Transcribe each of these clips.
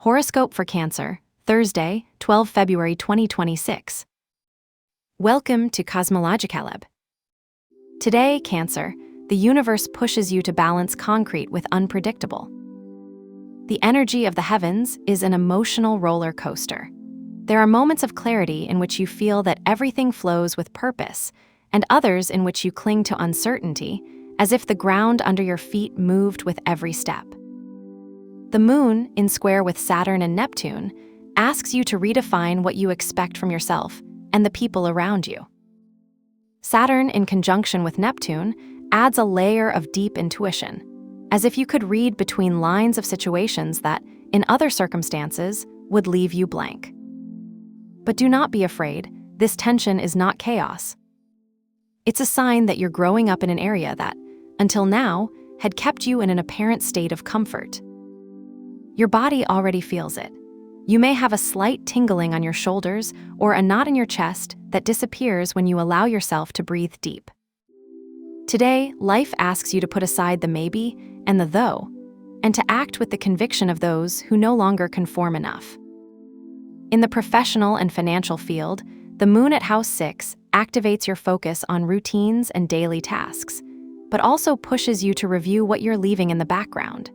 Horoscope for Cancer, Thursday, 12 February 2026. Welcome to Cosmologicaleb. Today, Cancer, the universe pushes you to balance concrete with unpredictable. The energy of the heavens is an emotional roller coaster. There are moments of clarity in which you feel that everything flows with purpose, and others in which you cling to uncertainty, as if the ground under your feet moved with every step. The moon, in square with Saturn and Neptune, asks you to redefine what you expect from yourself and the people around you. Saturn, in conjunction with Neptune, adds a layer of deep intuition, as if you could read between lines of situations that, in other circumstances, would leave you blank. But do not be afraid, this tension is not chaos. It's a sign that you're growing up in an area that, until now, had kept you in an apparent state of comfort. Your body already feels it. You may have a slight tingling on your shoulders or a knot in your chest that disappears when you allow yourself to breathe deep. Today, life asks you to put aside the maybe and the though, and to act with the conviction of those who no longer conform enough. In the professional and financial field, the moon at House 6 activates your focus on routines and daily tasks, but also pushes you to review what you're leaving in the background.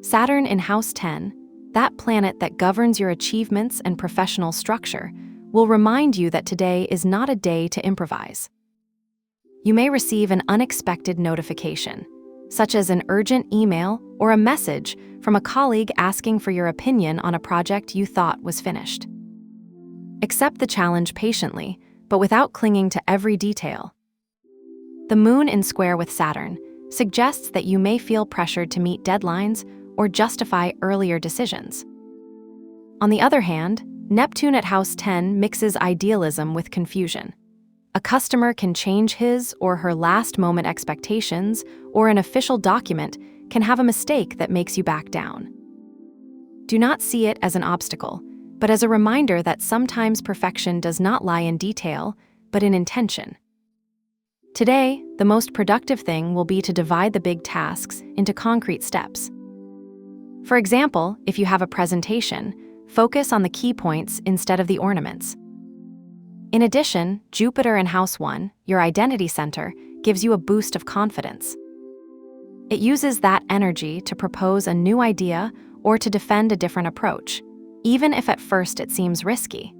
Saturn in House 10, that planet that governs your achievements and professional structure, will remind you that today is not a day to improvise. You may receive an unexpected notification, such as an urgent email or a message from a colleague asking for your opinion on a project you thought was finished. Accept the challenge patiently, but without clinging to every detail. The moon in square with Saturn suggests that you may feel pressured to meet deadlines or justify earlier decisions. On the other hand, Neptune at House 10 mixes idealism with confusion. A customer can change his or her last-moment expectations, or an official document can have a mistake that makes you back down. Do not see it as an obstacle, but as a reminder that sometimes perfection does not lie in detail, but in intention. Today, the most productive thing will be to divide the big tasks into concrete steps. For example, if you have a presentation, focus on the key points instead of the ornaments. In addition, Jupiter in House 1, your identity center, gives you a boost of confidence. It uses that energy to propose a new idea or to defend a different approach, even if at first it seems risky.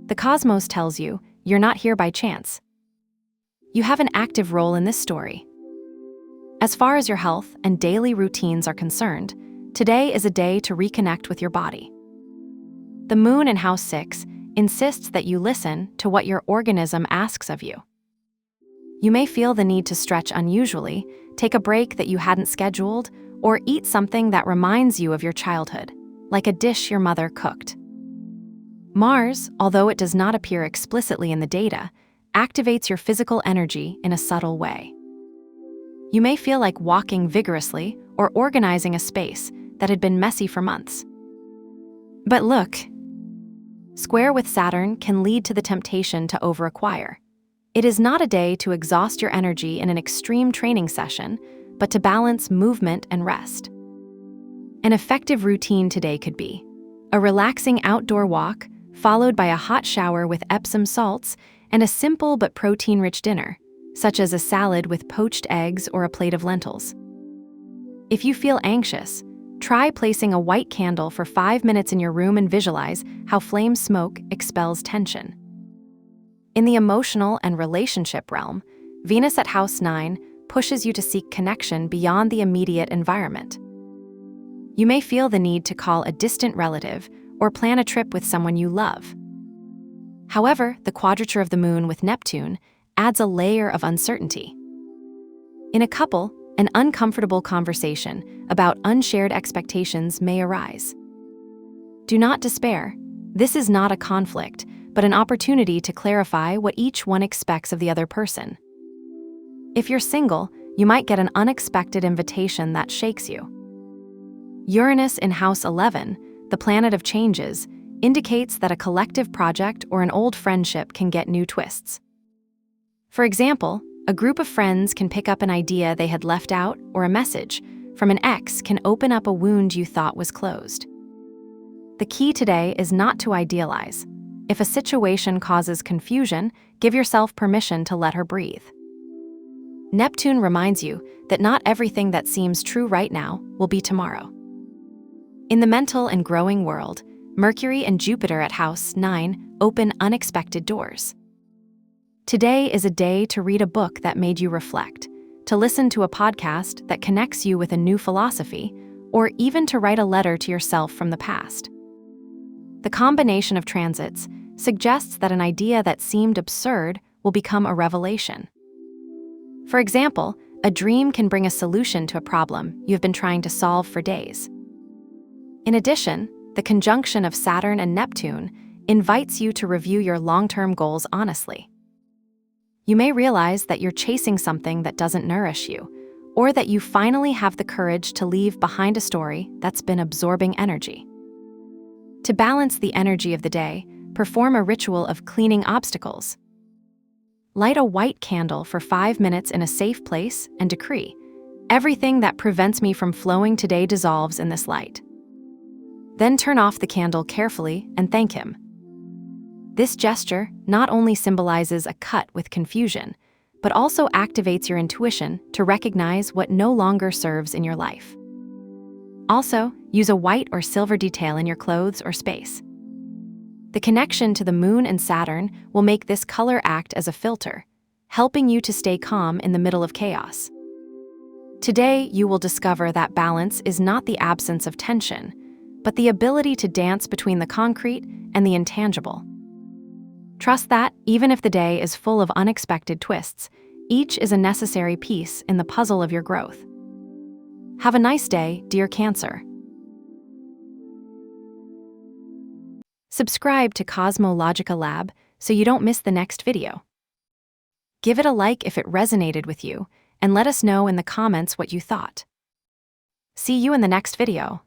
The cosmos tells you you're not here by chance. You have an active role in this story. As far as your health and daily routines are concerned, today is a day to reconnect with your body. The moon in House 6 insists that you listen to what your organism asks of you. You may feel the need to stretch unusually, take a break that you hadn't scheduled, or eat something that reminds you of your childhood, like a dish your mother cooked. Mars, although it does not appear explicitly in the data, activates your physical energy in a subtle way. You may feel like walking vigorously or organizing a space that had been messy for months. But look, square with Saturn can lead to the temptation to overacquire. It is not a day to exhaust your energy in an extreme training session, but to balance movement and rest. An effective routine today could be a relaxing outdoor walk, followed by a hot shower with Epsom salts and a simple but protein-rich dinner, such as a salad with poached eggs or a plate of lentils. If you feel anxious, try placing a white candle for 5 minutes in your room and visualize how flame smoke expels tension. In the emotional and relationship realm, Venus at House 9 pushes you to seek connection beyond the immediate environment. You may feel the need to call a distant relative or plan a trip with someone you love. However, the quadrature of the moon with Neptune adds a layer of uncertainty. In a couple, an uncomfortable conversation about unshared expectations may arise. Do not despair. This is not a conflict, but an opportunity to clarify what each one expects of the other person. If you're single, you might get an unexpected invitation that shakes you. Uranus in House 11, the planet of changes, indicates that a collective project or an old friendship can get new twists. For example, a group of friends can pick up an idea they had left out or a message, from an ex can open up a wound you thought was closed. The key today is not to idealize. If a situation causes confusion, give yourself permission to let her breathe. Neptune reminds you that not everything that seems true right now will be tomorrow. In the mental and growing world, Mercury and Jupiter at House 9 open unexpected doors. Today is a day to read a book that made you reflect, to listen to a podcast that connects you with a new philosophy, or even to write a letter to yourself from the past. The combination of transits suggests that an idea that seemed absurd will become a revelation. For example, a dream can bring a solution to a problem you've been trying to solve for days. In addition, the conjunction of Saturn and Neptune invites you to review your long-term goals honestly. You may realize that you're chasing something that doesn't nourish you, or that you finally have the courage to leave behind a story that's been absorbing energy. To balance the energy of the day, perform a ritual of cleaning obstacles. Light a white candle for 5 minutes in a safe place and decree, "Everything that prevents me from flowing today dissolves in this light." Then turn off the candle carefully and thank him. This gesture not only symbolizes a cut with confusion, but also activates your intuition to recognize what no longer serves in your life. Also, use a white or silver detail in your clothes or space. The connection to the Moon and Saturn will make this color act as a filter, helping you to stay calm in the middle of chaos. Today, you will discover that balance is not the absence of tension, but the ability to dance between the concrete and the intangible. Trust that, even if the day is full of unexpected twists, each is a necessary piece in the puzzle of your growth. Have a nice day, dear Cancer. Subscribe to Cosmological Lab so you don't miss the next video. Give it a like if it resonated with you, and let us know in the comments what you thought. See you in the next video.